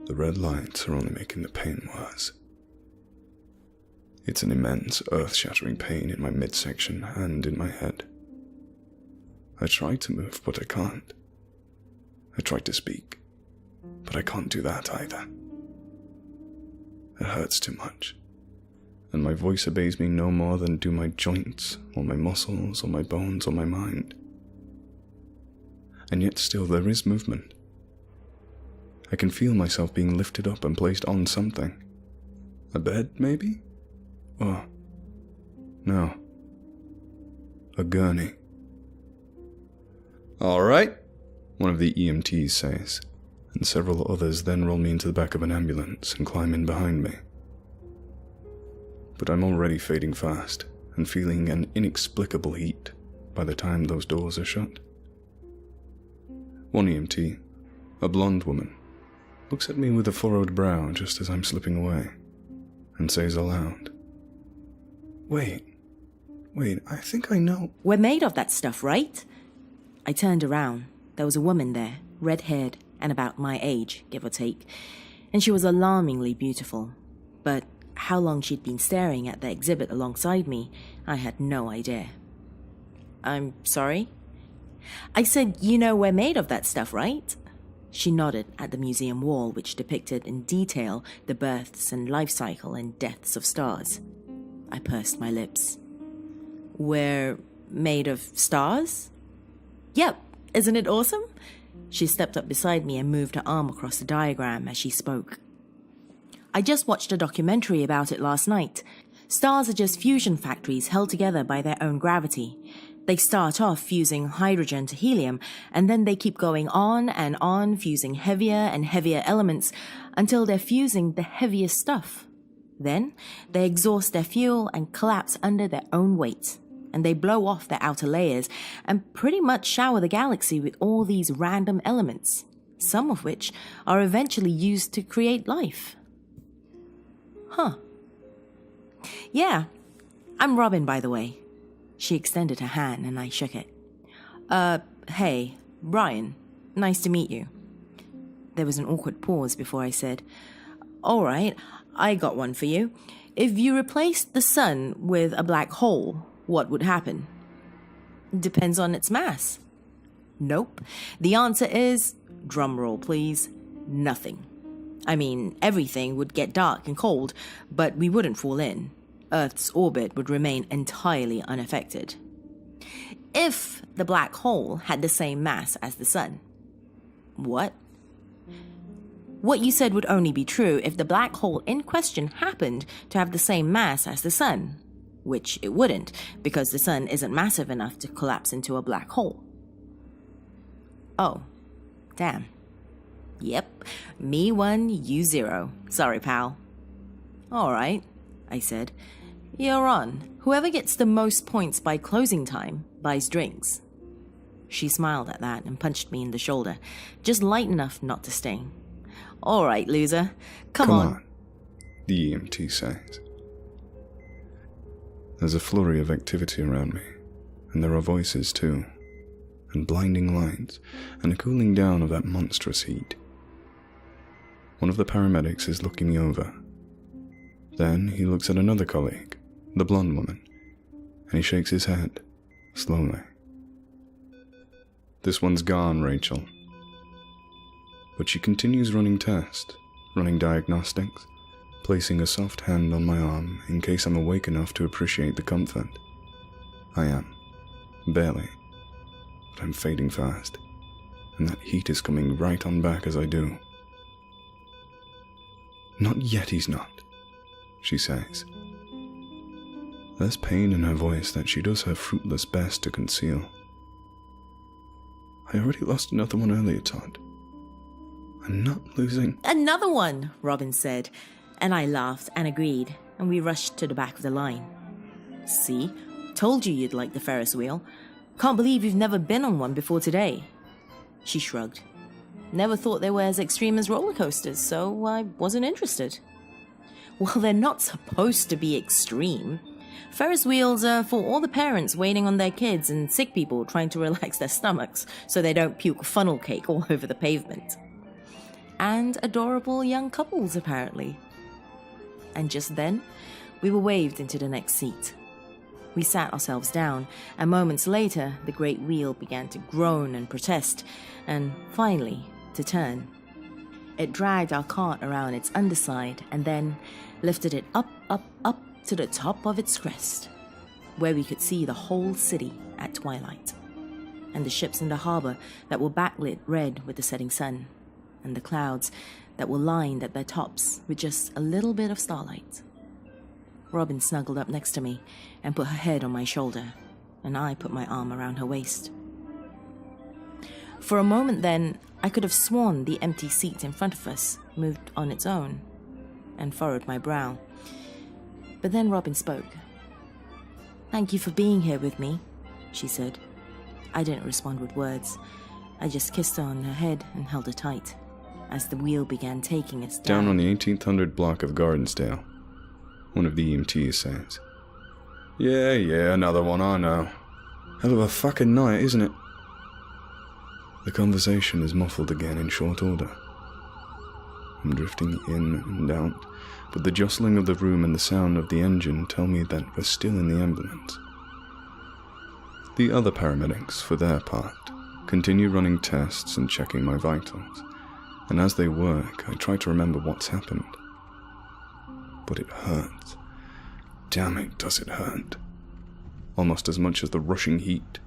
The red lights are only making the pain worse. It's an immense, earth-shattering pain in my midsection and in my head. I try to move, but I can't. I try to speak, but I can't do that either. It hurts too much, and my voice obeys me no more than do my joints, or my muscles, or my bones, or my mind. And yet still there is movement. I can feel myself being lifted up and placed on something. A bed, maybe? Or... no. A gurney. "All right," one of the EMTs says, and several others then roll me into the back of an ambulance and climb in behind me. But I'm already fading fast and feeling an inexplicable heat by the time those doors are shut. One EMT, a blonde woman, looks at me with a furrowed brow just as I'm slipping away, and says aloud, Wait, I think I know." "We're made of that stuff, right?" I turned around. There was a woman there, red-haired and about my age, give or take, and she was alarmingly beautiful. But how long she'd been staring at the exhibit alongside me, I had no idea. "I'm sorry?" I said, "You know we're made of that stuff, right?" She nodded at the museum wall, which depicted in detail the births and life cycle and deaths of stars. I pursed my lips. "We're made of stars?" "Yep, isn't it awesome?" She stepped up beside me and moved her arm across the diagram as she spoke. "I just watched a documentary about it last night. Stars are just fusion factories held together by their own gravity. They start off fusing hydrogen to helium, and then they keep going on, fusing heavier and heavier elements until they're fusing the heaviest stuff. Then they exhaust their fuel and collapse under their own weight, and they blow off their outer layers and pretty much shower the galaxy with all these random elements, some of which are eventually used to create life." "Huh. Yeah, I'm Robin, by the way." She extended her hand and I shook it. Hey, Brian, nice to meet you." There was an awkward pause before I said, "All right, I got one for you. If you replaced the sun with a black hole, what would happen?" "Depends on its mass." "Nope. The answer is, drumroll please, nothing. I mean, everything would get dark and cold, but we wouldn't fall in. Earth's orbit would remain entirely unaffected. If the black hole had the same mass as the sun." "What?" "What you said would only be true if the black hole in question happened to have the same mass as the sun, which it wouldn't, because the sun isn't massive enough to collapse into a black hole." "Oh, damn. Yep, me 1, you 0. Sorry, pal." "All right," I said. "You're on. Whoever gets the most points by closing time buys drinks." She smiled at that and punched me in the shoulder, just light enough not to sting. "All right, loser. Come on," the EMT says. There's a flurry of activity around me, and there are voices too, and blinding lights, and a cooling down of that monstrous heat. One of the paramedics is looking me over. Then he looks at another colleague, the blonde woman, and he shakes his head, slowly. "This one's gone, Rachel." But she continues running tests, running diagnostics, placing a soft hand on my arm in case I'm awake enough to appreciate the comfort. I am. Barely. But I'm fading fast, and that heat is coming right on back as I do. "Not yet, he's not," she says. There's pain in her voice that she does her fruitless best to conceal. "I already lost another one earlier, Todd. I'm not losing..." "Another one," Robin said, and I laughed and agreed, and we rushed to the back of the line. "See? Told you you'd like the Ferris wheel. Can't believe you've never been on one before today." She shrugged. "Never thought they were as extreme as roller coasters, so I wasn't interested." "Well, they're not supposed to be extreme. Ferris wheels are for all the parents waiting on their kids and sick people trying to relax their stomachs so they don't puke funnel cake all over the pavement." and adorable young couples, apparently. And just then, we were waved into the next seat. We sat ourselves down, and moments later, the great wheel began to groan and protest, and finally, to turn. It dragged our cart around its underside, and then lifted it up, up, up to the top of its crest, where we could see the whole city at twilight, and the ships in the harbor that were backlit red with the setting sun, and the clouds that were lined at their tops with just a little bit of starlight. Robin snuggled up next to me and put her head on my shoulder, and I put my arm around her waist. For a moment then, I could have sworn the empty seat in front of us moved on its own, and furrowed my brow. But then Robin spoke. "Thank you for being here with me," she said. I didn't respond with words. I just kissed her on her head and held her tight, as the wheel began taking us Down on the 1800 block of Gardensdale, one of the EMTs says. Yeah, another one, I know. Hell of a fucking night, isn't it? The conversation is muffled again in short order. I'm drifting in and out, but the jostling of the room and the sound of the engine tell me that we're still in the ambulance. The other paramedics, for their part, continue running tests and checking my vitals, and as they work, I try to remember what's happened. But it hurts. Damn it, does it hurt. Almost as much as the rushing heat,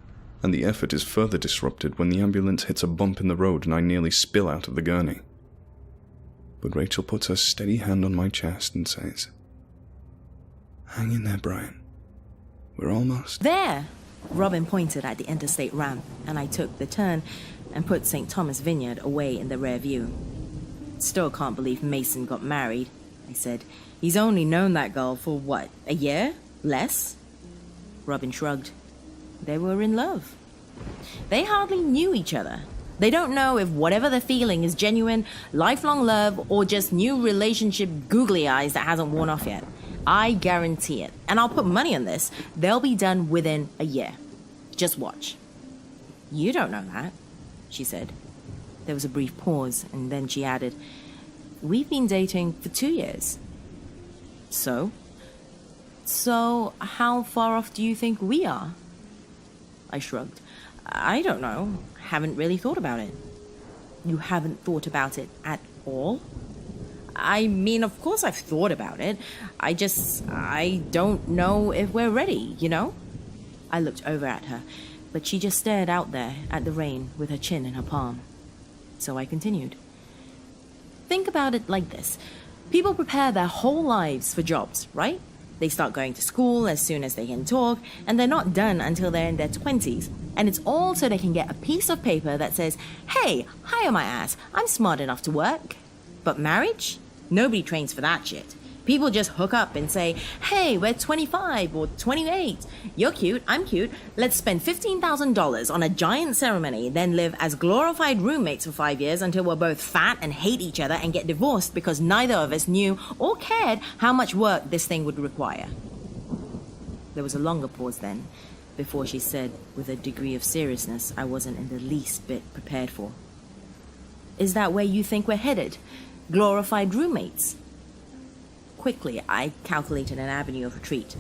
and the effort is further disrupted when the ambulance hits a bump in the road and I nearly spill out of the gurney. But Rachel puts her steady hand on my chest and says, "Hang in there, Brian. We're almost..." "There!" Robin pointed at the interstate ramp, and I took the turn and put St. Thomas Vineyard away in the rear view. "Still can't believe Mason got married," I said. "He's only known that girl for what, a year? Less?" Robin shrugged. They were in love. They hardly knew each other. They don't know if whatever they're feeling is genuine, lifelong love, or just new relationship googly eyes that hasn't worn off yet. I guarantee it, and I'll put money on this, they'll be done within a year. Just watch. "You don't know that," she said. There was a brief pause, and then she added, "We've been dating for 2 years. So how far off do you think we are?" I shrugged. "I don't know. Haven't really thought about it." "You haven't thought about it at all?" "I mean, of course I've thought about it. I don't know if we're ready, you know?" I looked over at her, but she just stared out there at the rain with her chin in her palm. So I continued. "Think about it like this. People prepare their whole lives for jobs, right? They start going to school as soon as they can talk, and they're not done until they're in their 20s. And it's all so they can get a piece of paper that says, 'Hey, hire my ass, I'm smart enough to work.' But marriage? Nobody trains for that shit. People just hook up and say, 'Hey, we're 25 or 28. You're cute, I'm cute. Let's spend $15,000 on a giant ceremony, then live as glorified roommates for 5 years until we're both fat and hate each other and get divorced because neither of us knew or cared how much work this thing would require.'" There was a longer pause then, before she said, with a degree of seriousness I wasn't in the least bit prepared for, "Is that where you think we're headed? Glorified roommates?" Quickly, I calculated an avenue of retreat,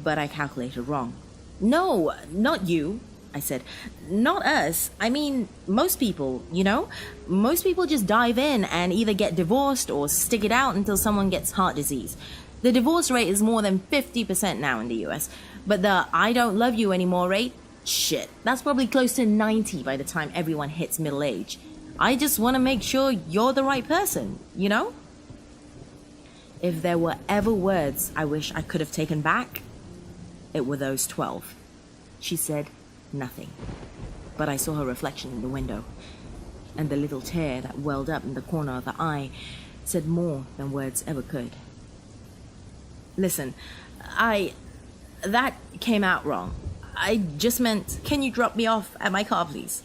but I calculated wrong. "No, not you," I said. "Not us. I mean, most people, you know? Most people just dive in and either get divorced or stick it out until someone gets heart disease. The divorce rate is more than 50% now in the US, but the 'I don't love you anymore' rate, shit, that's probably close to 90 by the time everyone hits middle age. I just want to make sure you're the right person, you know?" If there were ever words I wish I could have taken back, it were those 12. She said nothing, but I saw her reflection in the window, and the little tear that welled up in the corner of her eye said more than words ever could. "Listen, that came out wrong. I just meant, can you drop me off at my car, please?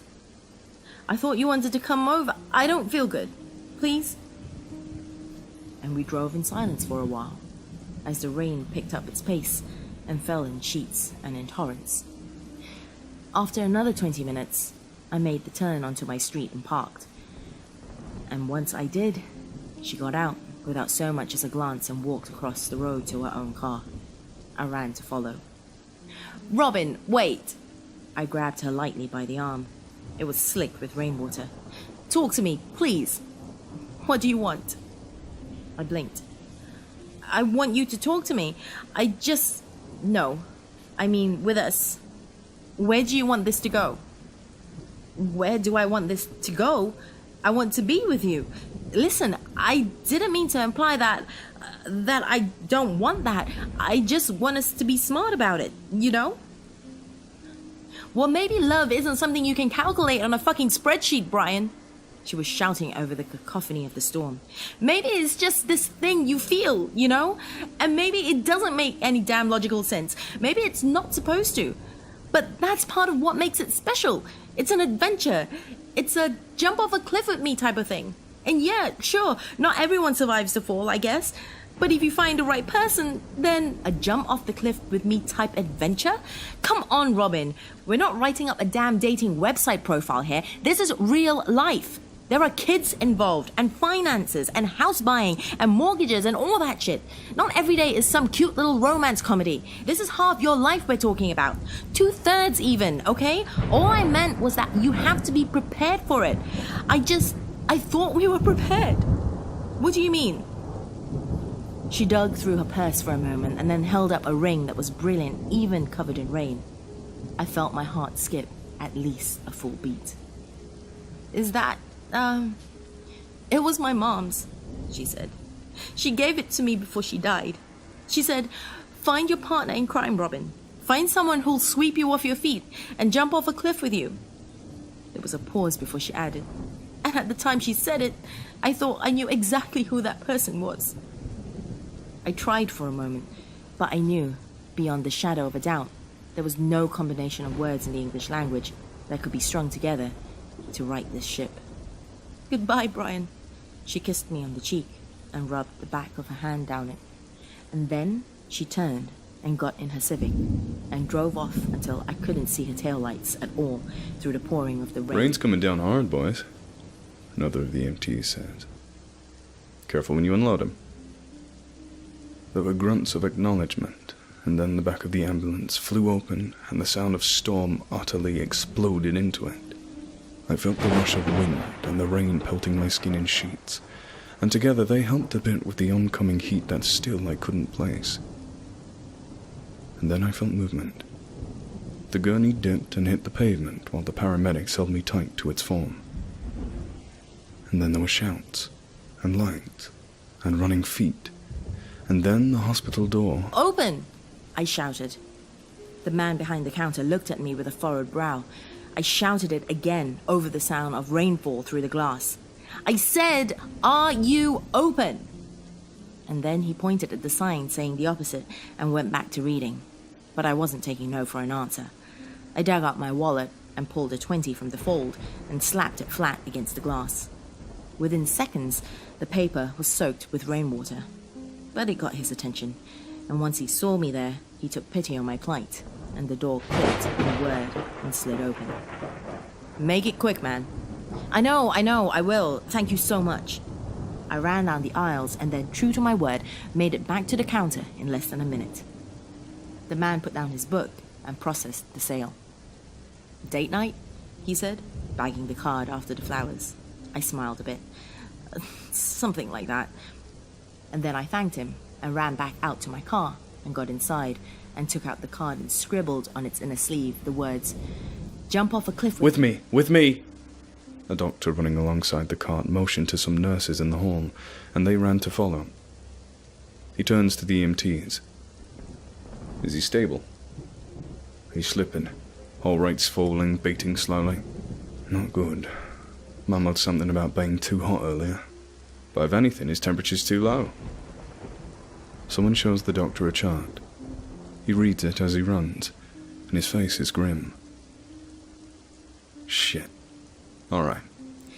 I thought you wanted to come over. I don't feel good. Please?" And we drove in silence for a while, as the rain picked up its pace and fell in sheets and in torrents. After another 20 minutes, I made the turn onto my street and parked. And once I did, she got out without so much as a glance and walked across the road to her own car. I ran to follow. "Robin, wait!" I grabbed her lightly by the arm. It was slick with rainwater. "Talk to me, please. What do you want?" I blinked. "I want you to talk to me. No. I mean, with us. Where do you want this to go?" "Where do I want this to go? I want to be with you. Listen, I didn't mean to imply that I don't want that. I just want us to be smart about it, you know?" "Well, maybe love isn't something you can calculate on a fucking spreadsheet, Brian." She was shouting over the cacophony of the storm. "Maybe it's just this thing you feel, you know? And maybe it doesn't make any damn logical sense. Maybe it's not supposed to. But that's part of what makes it special. It's an adventure. It's a jump off a cliff with me type of thing. And yeah, sure, not everyone survives the fall, I guess. But if you find the right person, then a jump off the cliff with me type adventure? Come on, Robin. We're not writing up a damn dating website profile here. This is real life. There are kids involved, and finances, and house buying, and mortgages, and all that shit. Not every day is some cute little romance comedy. This is half your life we're talking about. 2/3 even, okay? All I meant was that you have to be prepared for it. I thought we were prepared. What do you mean?" She dug through her purse for a moment and then held up a ring that was brilliant, even covered in rain. I felt my heart skip at least a full beat. "Is that, It was my mom's," she said. "She gave it to me before she died. She said, 'Find your partner in crime, Robin. Find someone who'll sweep you off your feet and jump off a cliff with you.'" There was a pause before she added, "And at the time she said it, I thought I knew exactly who that person was." I tried for a moment, but I knew, beyond the shadow of a doubt, there was no combination of words in the English language that could be strung together to write this ship. "Goodbye, Brian." She kissed me on the cheek and rubbed the back of her hand down it. And then she turned and got in her Civic and drove off until I couldn't see her taillights at all through the pouring of the rain. "Rain's coming down hard, boys," another of the EMTs said. "Careful when you unload him." There were grunts of acknowledgement, and then the back of the ambulance flew open and the sound of storm utterly exploded into it. I felt the rush of wind and the rain pelting my skin in sheets, and together they helped a bit with the oncoming heat that still I couldn't place. And then I felt movement. The gurney dipped and hit the pavement while the paramedics held me tight to its form. And then there were shouts, and lights, and running feet, and then the hospital door. "Open!" I shouted. The man behind the counter looked at me with a furrowed brow. I shouted it again over the sound of rainfall through the glass. I said, "Are you open?" And then he pointed at the sign saying the opposite and went back to reading. But I wasn't taking no for an answer. I dug out my wallet and pulled a 20 from the fold and slapped it flat against the glass. Within seconds, the paper was soaked with rainwater. But it got his attention, and once he saw me there, he took pity on my plight, and the door clicked in a word and slid open. "Make it quick, man." I know, I will. Thank you so much." I ran down the aisles and then, true to my word, made it back to the counter in less than a minute. The man put down his book and processed the sale. "Date night?" he said, bagging the card after the flowers. I smiled a bit. "Something like that." And then I thanked him and ran back out to my car and got inside and took out the card and scribbled on its inner sleeve the words, "Jump off a cliff With me! A doctor running alongside the cart motioned to some nurses in the hall, and they ran to follow. He turns to the EMTs. "Is he stable?" "He's slipping. All right, swollen, beating slowly." "Not good. Mumbled something about being too hot earlier. But if anything, his temperature's too low." Someone shows the doctor a chart. He reads it as he runs, and his face is grim. "Shit. All right,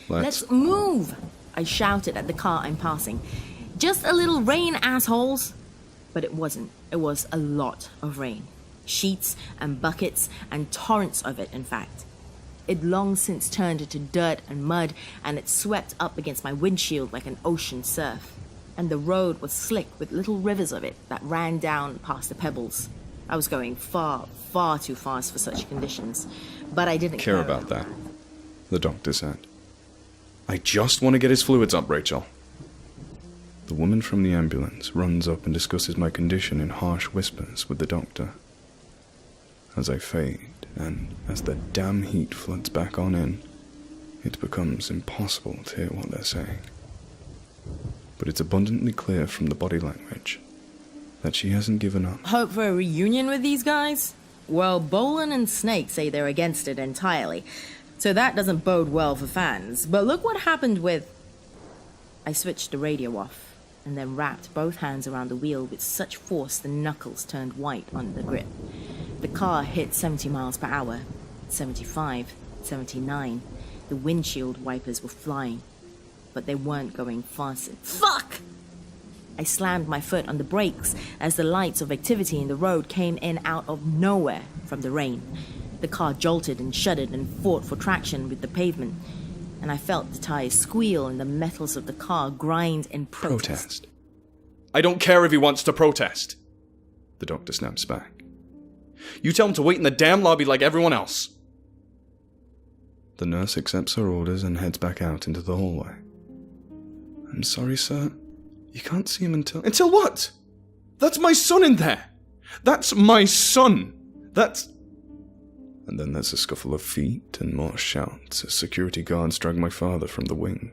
Let's move!" I shouted at the car I'm passing. "Just a little rain, assholes!" But it wasn't. It was a lot of rain. Sheets and buckets and torrents of it, in fact. It long since turned into dirt and mud, and it swept up against my windshield like an ocean surf. And the road was slick with little rivers of it that ran down past the pebbles. I was going far, far too fast for such conditions, but I didn't care about that, the doctor said. I just want to get his fluids up, Rachel. The woman from the ambulance runs up and discusses my condition in harsh whispers with the doctor. As I fade, and as the damn heat floods back on in, it becomes impossible to hear what they're saying. But it's abundantly clear from the body language that she hasn't given up. Hope for a reunion with these guys? Well, Bolin and Snake say they're against it entirely, so that doesn't bode well for fans. But look what happened with... I switched the radio off, and then wrapped both hands around the wheel with such force the knuckles turned white under the grip. The car hit 70 miles per hour, 75, 79. The windshield wipers were flying, but they weren't going fast. Fuck! I slammed my foot on the brakes as the lights of activity in the road came in out of nowhere from the rain. The car jolted and shuddered and fought for traction with the pavement, and I felt the tires squeal and the metals of the car grind in protest. I don't care if he wants to protest, the doctor snaps back. You tell him to wait in the damn lobby like everyone else. The nurse accepts her orders and heads back out into the hallway. I'm sorry, sir. You can't see him until... Until what? That's my son in there! That's my son! That's... And then there's a scuffle of feet and more shouts as security guards drag my father from the wing.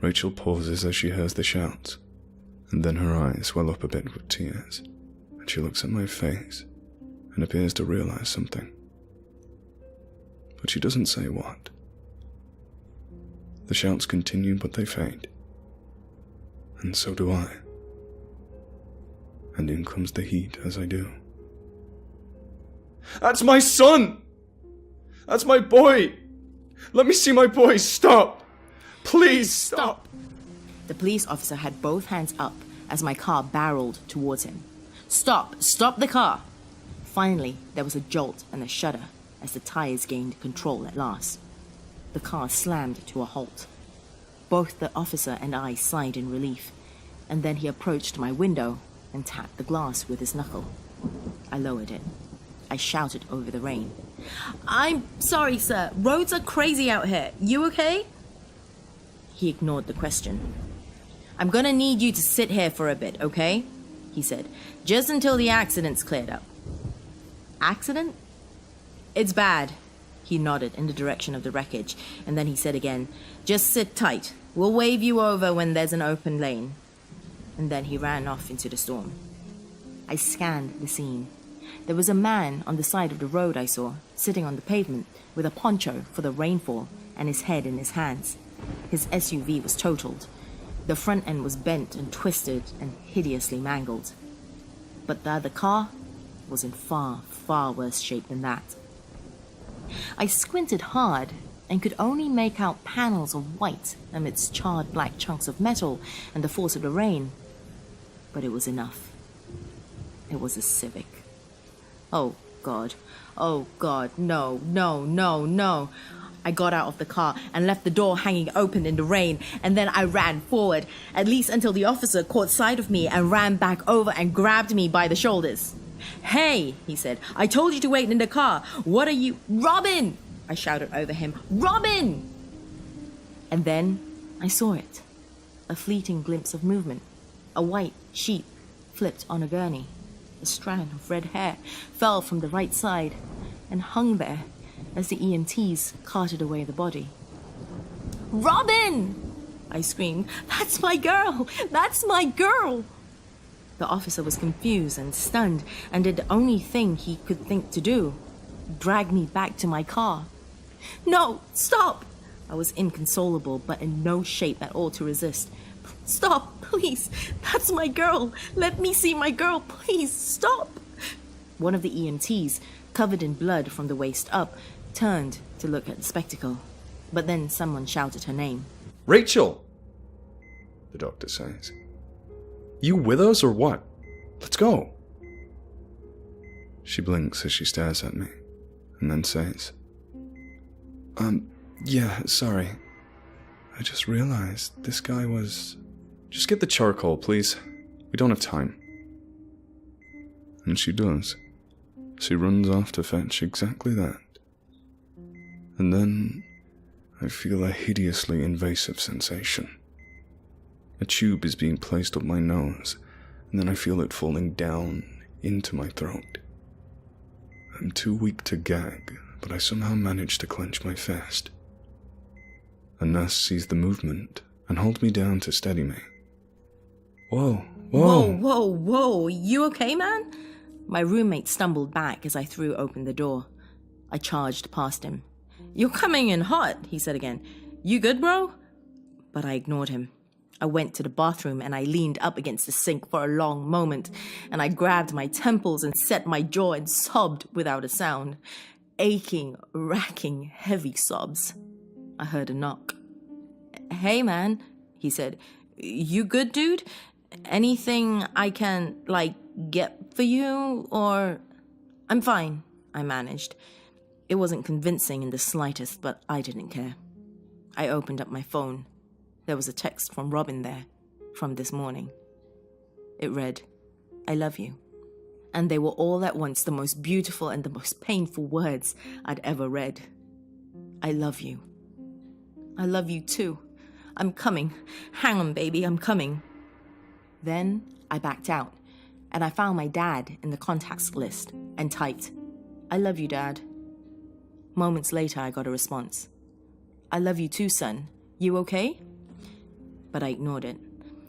Rachel pauses as she hears the shouts, and then her eyes well up a bit with tears, and she looks at my face and appears to realize something. But she doesn't say what. The shouts continue, but they fade. And so do I. And in comes the heat as I do. That's my son! That's my boy! Let me see my boy! Stop! Please stop! The police officer had both hands up as my car barreled towards him. Stop! Stop the car! Finally, there was a jolt and a shudder as the tires gained control at last. The car slammed to a halt. Both the officer and I sighed in relief, and then he approached my window and tapped the glass with his knuckle. I lowered it. I shouted over the rain. I'm sorry, sir. Roads are crazy out here. You okay? He ignored the question. I'm gonna need you to sit here for a bit, okay? He said, just until the accident's cleared up. Accident? It's bad. He nodded in the direction of the wreckage, and then he said again, just sit tight. We'll wave you over when there's an open lane. And then he ran off into the storm. I scanned the scene. There was a man on the side of the road I saw, sitting on the pavement, with a poncho for the rainfall and his head in his hands. His SUV was totaled. The front end was bent and twisted and hideously mangled. But the other car was in far, far worse shape than that. I squinted hard and could only make out panels of white amidst charred black chunks of metal and the force of the rain. But it was enough. It was a Civic. Oh, God. Oh, God. No, no, no, no. I got out of the car and left the door hanging open in the rain, and then I ran forward, at least until the officer caught sight of me and ran back over and grabbed me by the shoulders. Hey, he said, I told you to wait in the car. What are you... Robin! I shouted over him. Robin! And then I saw it. A fleeting glimpse of movement. A white sheep flipped on a gurney. A strand of red hair fell from the right side and hung there as the EMTs carted away the body. Robin! I screamed. That's my girl! That's my girl! The officer was confused and stunned and did the only thing he could think to do. Drag me back to my car. No, stop! I was inconsolable, but in no shape at all to resist. Stop, please. That's my girl. Let me see my girl, please. Stop. One of the EMTs, covered in blood from the waist up, turned to look at the spectacle. But then someone shouted her name. Rachel! The doctor says. You with us or what? Let's go. She blinks as she stares at me, and then says, Yeah, sorry. I just realized this guy was... Just get the charcoal, please. We don't have time. And she does. She runs off to fetch exactly that. And then I feel a hideously invasive sensation. A tube is being placed up my nose, and then I feel it falling down into my throat. I'm too weak to gag, but I somehow manage to clench my fist. A nurse sees the movement and holds me down to steady me. Whoa. Whoa. You okay, man? My roommate stumbled back as I threw open the door. I charged past him. You're coming in hot, he said again. You good, bro? But I ignored him. I went to the bathroom and I leaned up against the sink for a long moment, and I grabbed my temples and set my jaw and sobbed without a sound. Aching, racking, heavy sobs. I heard a knock. Hey, man, he said. You good, dude? Anything I can, get for you, or... I'm fine, I managed. It wasn't convincing in the slightest, but I didn't care. I opened up my phone. There was a text from Robin there, from this morning. It read, I love you. And they were all at once the most beautiful and the most painful words I'd ever read. I love you. I love you too. I'm coming. Hang on, baby, I'm coming. Then I backed out, and I found my dad in the contacts list and typed, I love you, Dad. Moments later, I got a response. I love you too, son. You okay? But I ignored it,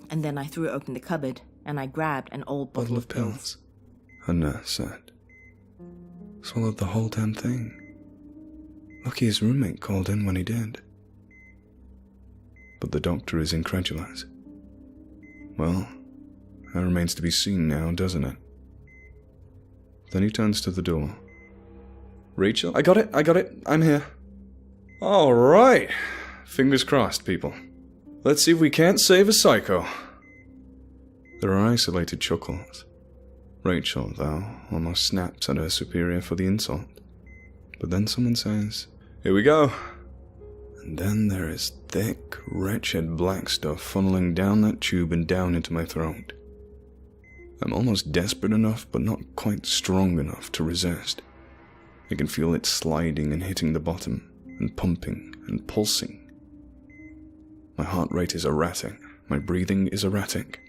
and then I threw open the cupboard, and I grabbed an old bottle of pills. A nurse said. Swallowed the whole damn thing. Lucky his roommate called in when he did. But the doctor is incredulous. Well, that remains to be seen now, doesn't it? Then he turns to the door. Rachel? I got it, I'm here. All right. Fingers crossed, people. Let's see if we can't save a psycho. There are isolated chuckles. Rachel, though, almost snaps at her superior for the insult. But then someone says, here we go. And then there is thick, wretched black stuff funneling down that tube and down into my throat. I'm almost desperate enough, but not quite strong enough to resist. I can feel it sliding and hitting the bottom, and pumping and pulsing. My heart rate is erratic, my breathing is erratic.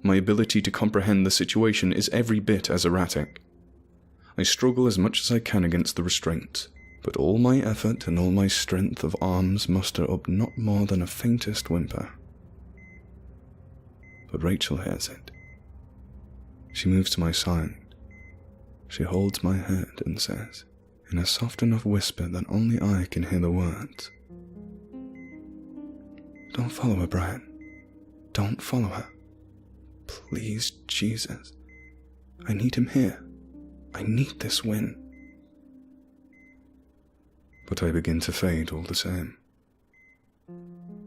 My ability to comprehend the situation is every bit as erratic. I struggle as much as I can against the restraints, but all my effort and all my strength of arms muster up not more than a faintest whimper. But Rachel hears it. She moves to my side. She holds my head and says, in a soft enough whisper that only I can hear the words, don't follow her, Brian. Don't follow her. Please, Jesus. I need him here. I need this win. But I begin to fade all the same.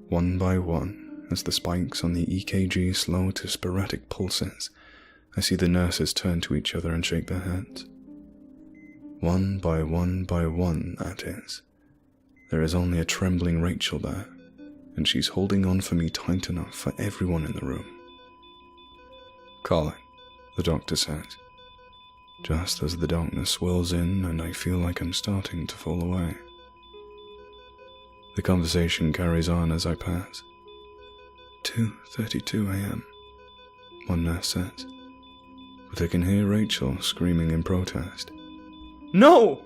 One by one, as the spikes on the EKG slow to sporadic pulses, I see the nurses turn to each other and shake their heads. One by one, that is. There is only a trembling Rachel there, and she's holding on for me tight enough for everyone in the room. Call it, the doctor says, just as the darkness swirls in and I feel like I'm starting to fall away. The conversation carries on as I pass. 2:32 a.m., one nurse says, but I can hear Rachel screaming in protest. No!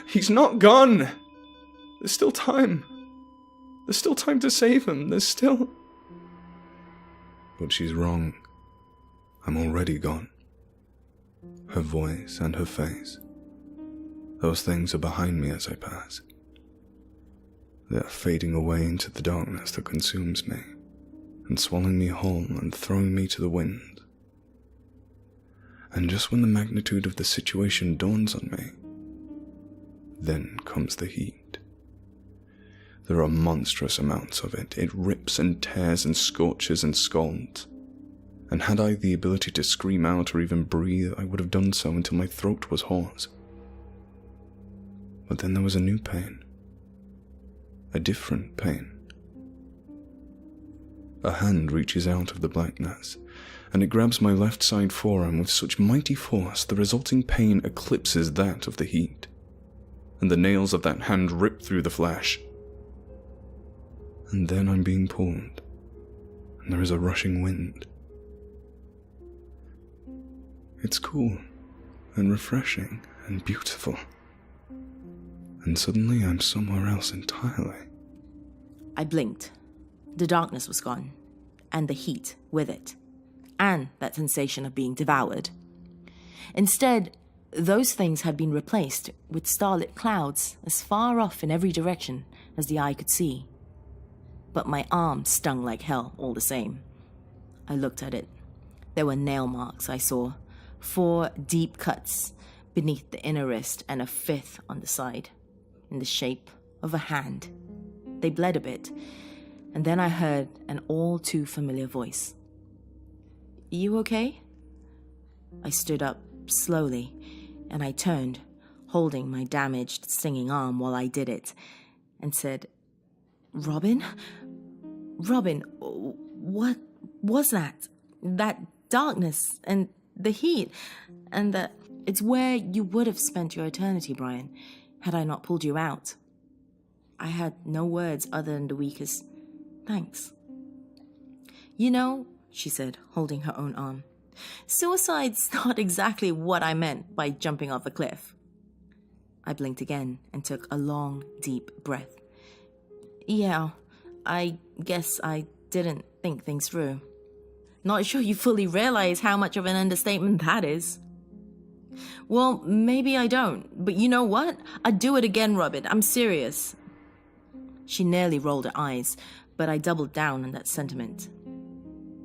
He's not gone! There's still time. There's still time to save him. There's still... But she's wrong. I'm already gone. Her voice and her face. Those things are behind me as I pass. They are fading away into the darkness that consumes me, and swallowing me whole and throwing me to the wind. And just when the magnitude of the situation dawns on me, then comes the heat. There are monstrous amounts of it. It rips and tears and scorches and scalds. And had I the ability to scream out or even breathe, I would have done so until my throat was hoarse. But then there was a new pain, a different pain. A hand reaches out of the blackness, and it grabs my left side forearm with such mighty force the resulting pain eclipses that of the heat, and the nails of that hand rip through the flesh. And then I'm being pulled, and there is a rushing wind. It's cool, and refreshing, and beautiful. And suddenly I'm somewhere else entirely. I blinked. The darkness was gone, and the heat with it, and that sensation of being devoured. Instead, those things had been replaced with starlit clouds as far off in every direction as the eye could see. But my arm stung like hell all the same. I looked at it. There were nail marks I saw, 4 deep cuts beneath the inner wrist and a 5th on the side, in the shape of a hand. They bled a bit, and then I heard an all too familiar voice. "You okay?" I stood up slowly, and I turned, holding my damaged, stinging arm while I did it, and said, "Robin? Robin, what was that? That darkness and the heat, and that it's where you would have spent your eternity, Brian, had I not pulled you out." I had no words other than the weakest thanks. "You know," she said, holding her own arm, "suicide's not exactly what I meant by jumping off a cliff." I blinked again and took a long, deep breath. "Yeah, I guess I didn't think things through. Not sure you fully realize how much of an understatement that is." "Well, maybe I don't, but you know what? I'd do it again, Robin. I'm serious." She nearly rolled her eyes, but I doubled down on that sentiment.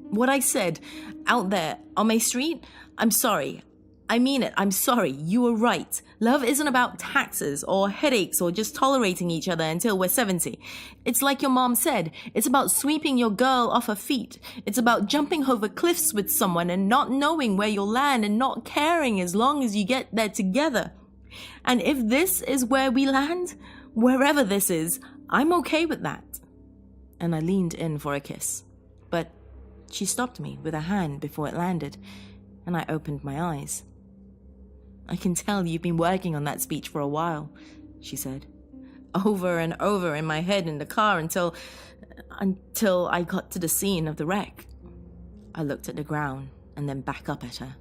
"What I said out there on my street, I'm sorry. I mean it. I'm sorry. You were right. Love isn't about taxes or headaches or just tolerating each other until we're 70. It's like your mom said. It's about sweeping your girl off her feet. It's about jumping over cliffs with someone and not knowing where you'll land and not caring as long as you get there together. And if this is where we land, wherever this is, I'm okay with that." And I leaned in for a kiss. But she stopped me with a hand before it landed, and I opened my eyes. "I can tell you've been working on that speech for a while," she said. "Over and over in my head in the car until I got to the scene of the wreck." I looked at the ground and then back up at her.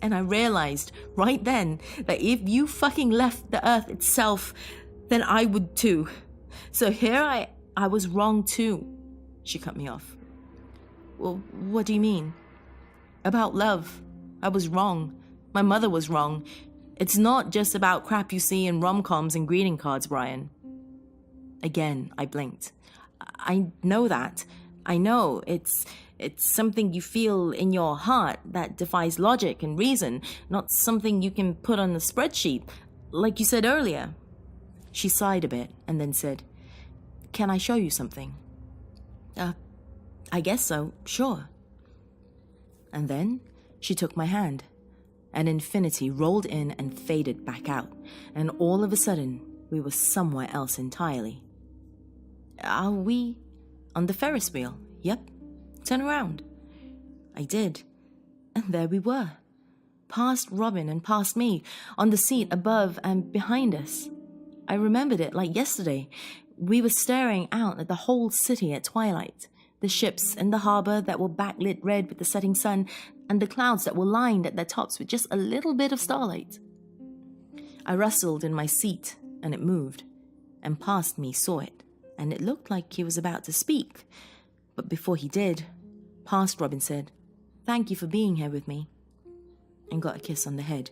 And I realized right then that if you fucking left the earth itself, then I would too. So here I was wrong too. She cut me off. "Well, what do you mean?" "About love. I was wrong. My mother was wrong. It's not just about crap you see in rom-coms and greeting cards, Brian." Again, I blinked. "I know that. I know. It's something you feel in your heart that defies logic and reason, not something you can put on a spreadsheet, like you said earlier." She sighed a bit and then said, "Can I show you something?" I guess so, sure." And then she took my hand. An infinity rolled in and faded back out, and all of a sudden, we were somewhere else entirely. "Are we on the Ferris wheel?" "Yep. Turn around." I did, and there we were, past Robin and past me, on the seat above and behind us. I remembered it like yesterday. We were staring out at the whole city at twilight, the ships in the harbor that were backlit red with the setting sun, and the clouds that were lined at their tops with just a little bit of starlight. I rustled in my seat, and it moved, and past me saw it, and it looked like he was about to speak. But before he did, past Robin said, "Thank you for being here with me," and got a kiss on the head.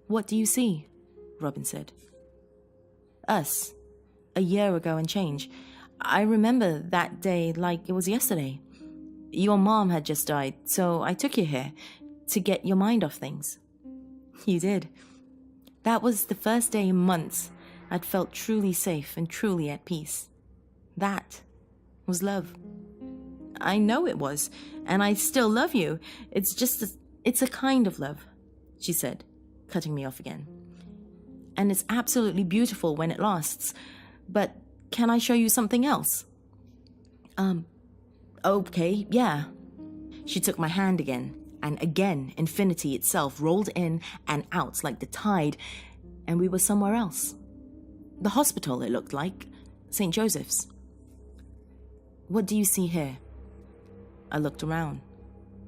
"What do you see?" Robin said. "Us, a year ago and change. I remember that day like it was yesterday. Your mom had just died, so I took you here to get your mind off things." "You did. That was the first day in months I'd felt truly safe and truly at peace. That was love." "I know it was, and I still love you. It's a kind of love," she said, cutting me off again. "And it's absolutely beautiful when it lasts, but Can I show you something else? Okay, yeah. She took my hand again, and again infinity itself rolled in and out like the tide, and we were somewhere else. The hospital, it looked like. St. Joseph's. What do you see here? I looked around.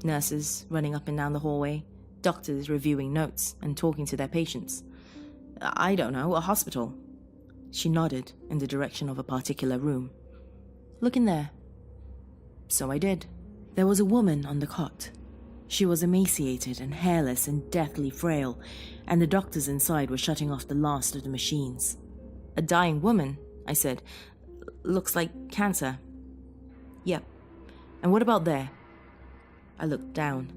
Nurses running up and down the hallway, doctors reviewing notes and talking to their patients. I don't know, a hospital. She nodded in the direction of a particular room. Look in there. So I did. There was a woman on the cot. She was emaciated and hairless and deathly frail, and the doctors inside were shutting off the last of the machines. A dying woman, I said. Looks like cancer. Yep. And what about there? I looked down.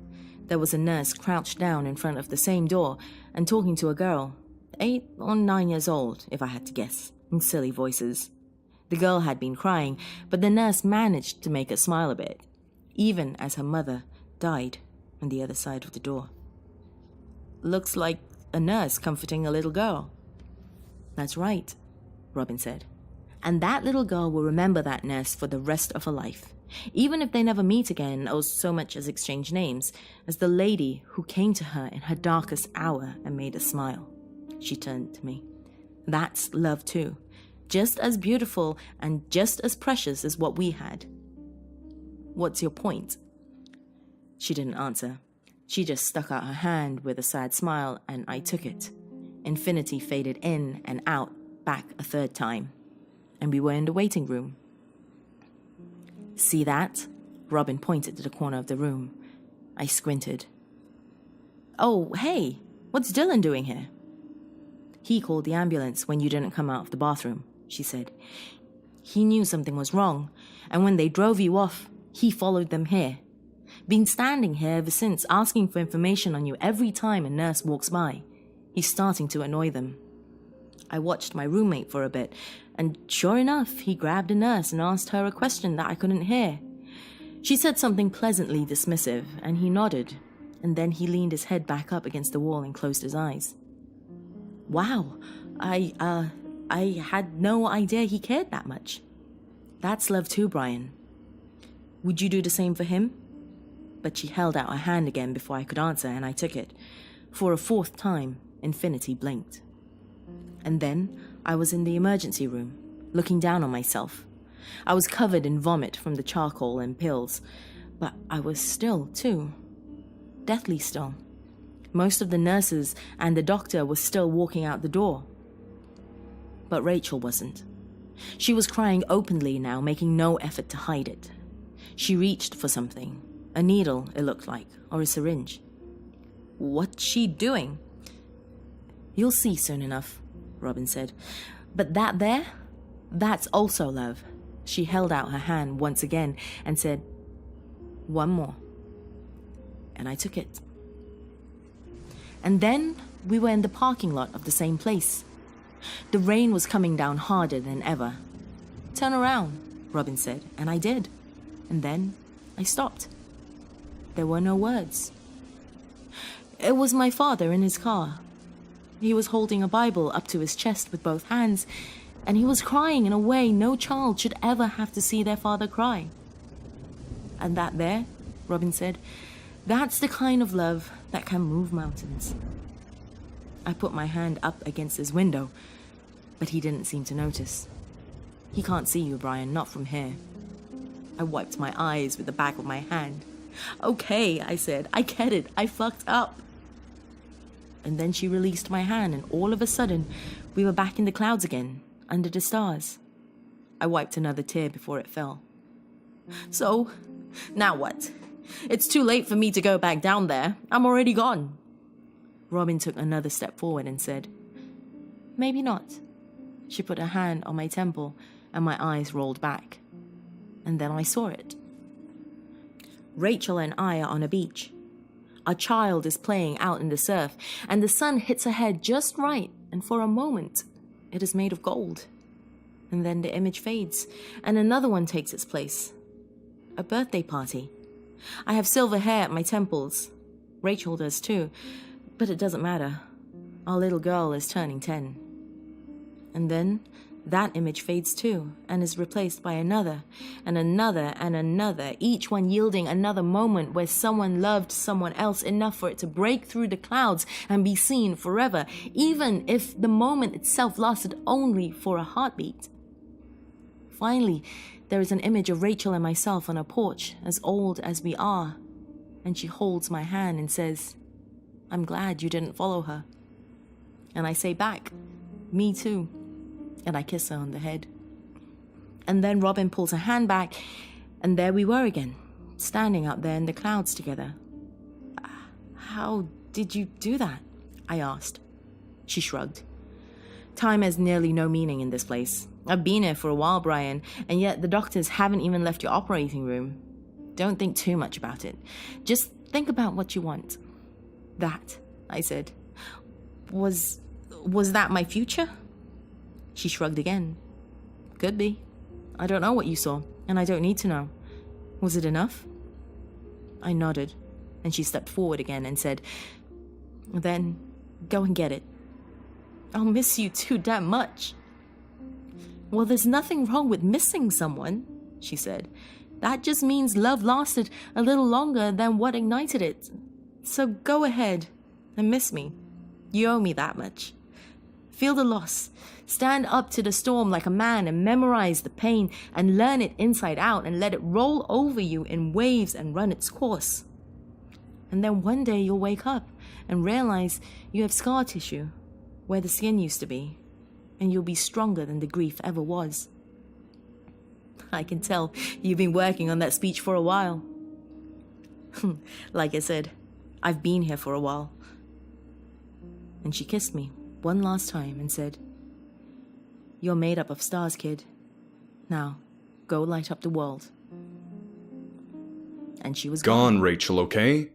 There was a nurse crouched down in front of the same door and talking to a girl, 8 or 9 years old, if I had to guess, in silly voices. The girl had been crying, but the nurse managed to make her smile a bit, even as her mother died on the other side of the door. Looks like a nurse comforting a little girl. That's right, Robin said. And that little girl will remember that nurse for the rest of her life, even if they never meet again or so much as exchange names, as the lady who came to her in her darkest hour and made her smile. She turned to me. That's love too, just as beautiful and just as precious as what we had. What's your point? She didn't answer. She just stuck out her hand with a sad smile, and I took it. Infinity faded in and out, back a third time, and we were in the waiting room. See that? Robin pointed to the corner of the room. I squinted. Oh, hey, what's Dylan doing here? He called the ambulance when you didn't come out of the bathroom, she said. He knew something was wrong, and when they drove you off, he followed them here. Been standing here ever since, asking for information on you every time a nurse walks by. He's starting to annoy them. I watched my roommate for a bit, and sure enough, he grabbed a nurse and asked her a question that I couldn't hear. She said something pleasantly dismissive, and he nodded, and then he leaned his head back up against the wall and closed his eyes. Wow, I had no idea he cared that much. That's love too, Brian. Would you do the same for him? But she held out her hand again before I could answer, and I took it. For a fourth time, Infinity blinked. And then I was in the emergency room, looking down on myself. I was covered in vomit from the charcoal and pills, but I was still, too. Deathly still. Most of the nurses and the doctor were still walking out the door. But Rachel wasn't. She was crying openly now, making no effort to hide it. She reached for something. A needle, it looked like, or a syringe. What's she doing? You'll see soon enough, Robin said. But that there? That's also love. She held out her hand once again and said, one more. And I took it. And then we were in the parking lot of the same place. The rain was coming down harder than ever. Turn around, Robin said, and I did. And then I stopped. There were no words. It was my father in his car. He was holding a Bible up to his chest with both hands, and he was crying in a way no child should ever have to see their father cry. And that there, Robin said, that's the kind of love that can move mountains. I put my hand up against his window, but he didn't seem to notice. He can't see you, Brian, not from here. I wiped my eyes with the back of my hand. Okay, I said, I get it, I fucked up. And then she released my hand, and all of a sudden, we were back in the clouds again, under the stars. I wiped another tear before it fell. So, now what? It's too late for me to go back down there. I'm already gone. Robin took another step forward and said, maybe not. She put her hand on my temple, and my eyes rolled back. And then I saw it. Rachel and I are on a beach. Our child is playing out in the surf, and the sun hits her head just right, and for a moment, it is made of gold. And then the image fades, and another one takes its place. A birthday party. I have silver hair at my temples. Rachel does too, but it doesn't matter. Our little girl is turning 10. And then that image fades too and is replaced by another and another and another, each one yielding another moment where someone loved someone else enough for it to break through the clouds and be seen forever, even if the moment itself lasted only for a heartbeat. Finally, there is an image of Rachel and myself on a porch as old as we are, and she holds my hand and says, "I'm glad you didn't follow her." And I say back, "Me too." And I kiss her on the head. And then Robin pulls her hand back, and there we were again, standing out there in the clouds together. "How did you do that?" I asked. She shrugged. "Time has nearly no meaning in this place. I've been here for a while, Brian, and yet the doctors haven't even left your operating room. Don't think too much about it. Just think about what you want." "That," I said. Was that my future?" She shrugged again. "Could be. I don't know what you saw, and I don't need to know. Was it enough?" I nodded, and she stepped forward again and said, "Then go and get it. I'll miss you too damn much." "Well, there's nothing wrong with missing someone," she said. "That just means love lasted a little longer than what ignited it. So go ahead and miss me. You owe me that much. Feel the loss. Stand up to the storm like a man and memorize the pain and learn it inside out and let it roll over you in waves and run its course. And then one day you'll wake up and realize you have scar tissue where the skin used to be, and you'll be stronger than the grief ever was." I can tell you've been working on that speech for a while. Like I said, I've been here for a while. And she kissed me one last time and said, "You're made up of stars, kid. Now, go light up the world." And she was Gone, Rachel, okay?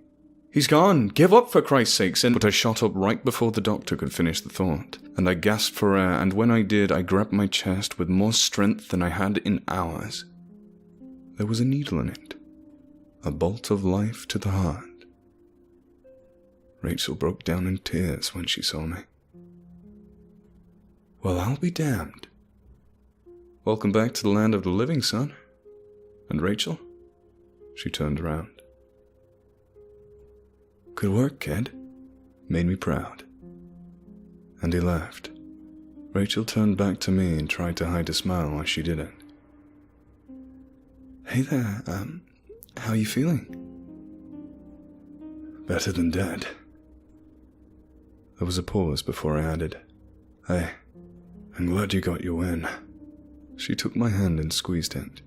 He's gone. Give up, for Christ's sakes. But I shot up right before the doctor could finish the thought, and I gasped for air, and when I did, I grabbed my chest with more strength than I had in hours. There was a needle in it, a bolt of life to the heart. Rachel broke down in tears when she saw me. "Well, I'll be damned. Welcome back to the land of the living, son. And Rachel?" She turned around. "Good work, kid. Made me proud." And he laughed. Rachel turned back to me and tried to hide a smile while she did it. "Hey there, how you feeling?" "Better than dead." There was a pause before I added, "Hey, I'm glad you got your win." She took my hand and squeezed it.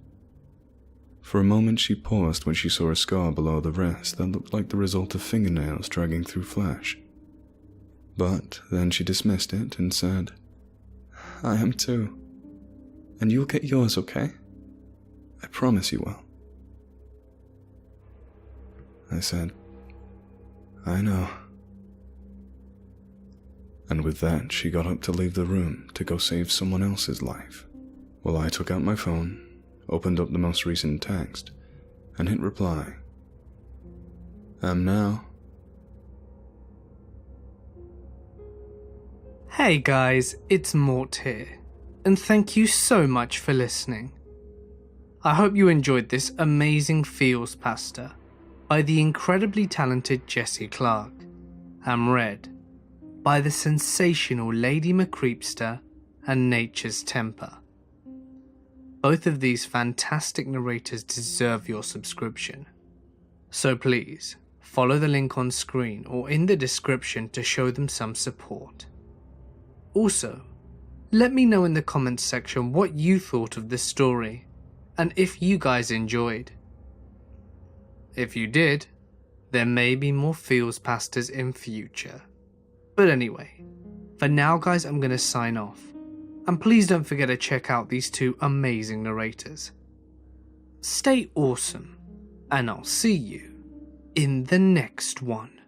For a moment she paused when she saw a scar below the wrist that looked like the result of fingernails dragging through flesh. But then she dismissed it and said, "I am too. And you'll get yours, okay? I promise you will." I said, "I know." And with that, she got up to leave the room to go save someone else's life, while I took out my phone, opened up the most recent text, and hit reply. Am now. Hey guys, it's Mort here, and thank you so much for listening. I hope you enjoyed this amazing Feels Pasta by the incredibly talented Jessie Clark, and read by the sensational Lady Mcreepsta and Nature's Temper. Both of these fantastic narrators deserve your subscription, so please follow the link on screen or in the description to show them some support. Also, let me know in the comments section what you thought of this story and if you guys enjoyed. If you did, there may be more Feels Pastas in future. But anyway, for now guys, I'm going to sign off. And please don't forget to check out these two amazing narrators. Stay awesome, and I'll see you in the next one.